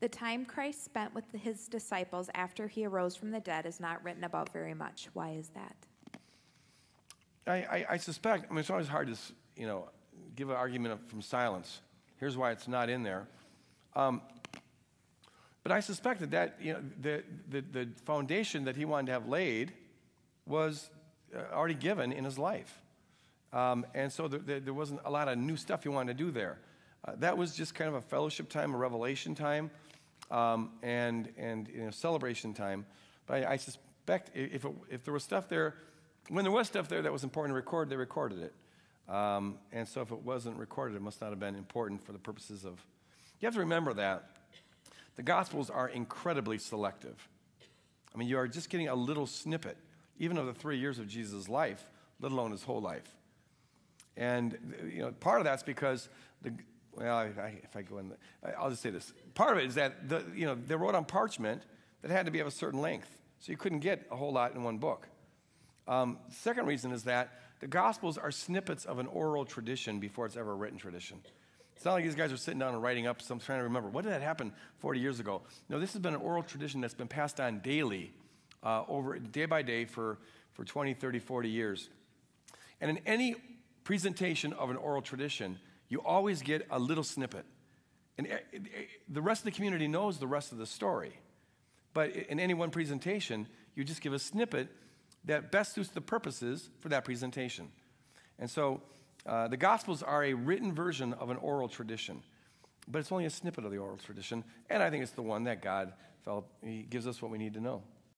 The time Christ spent with his disciples after he arose from the dead is not written about very much. Why is that? I suspect, I mean, it's always hard to, give an argument from silence. Here's why it's not in there. But I suspect that the foundation that he wanted to have laid was already given in his life. And so there wasn't a lot of new stuff he wanted to do there. That was just kind of a fellowship time, a revelation time, and celebration time. But I suspect if there was stuff there, when there was stuff there that was important to record, they recorded it. And so if it wasn't recorded, it must not have been important for the purposes of... You have to remember that the Gospels are incredibly selective. I mean, you are just getting a little snippet, even of the 3 years of Jesus' life, let alone his whole life. And, part of that's because, if I go in, I'll just say this. Part of it is that, they wrote on parchment that had to be of a certain length. So you couldn't get a whole lot in one book. Second reason is that the Gospels are snippets of an oral tradition before it's ever a written tradition. It's not like these guys are sitting down and writing up, so I'm trying to remember, what did that happen 40 years ago? No, this has been an oral tradition that's been passed on daily, over day by day for 20, 30, 40 years. And in any presentation of an oral tradition, you always get a little snippet. And the rest of the community knows the rest of the story. But in any one presentation, you just give a snippet that best suits the purposes for that presentation. And so the Gospels are a written version of an oral tradition, but it's only a snippet of the oral tradition, and I think it's the one that God felt he gives us what we need to know.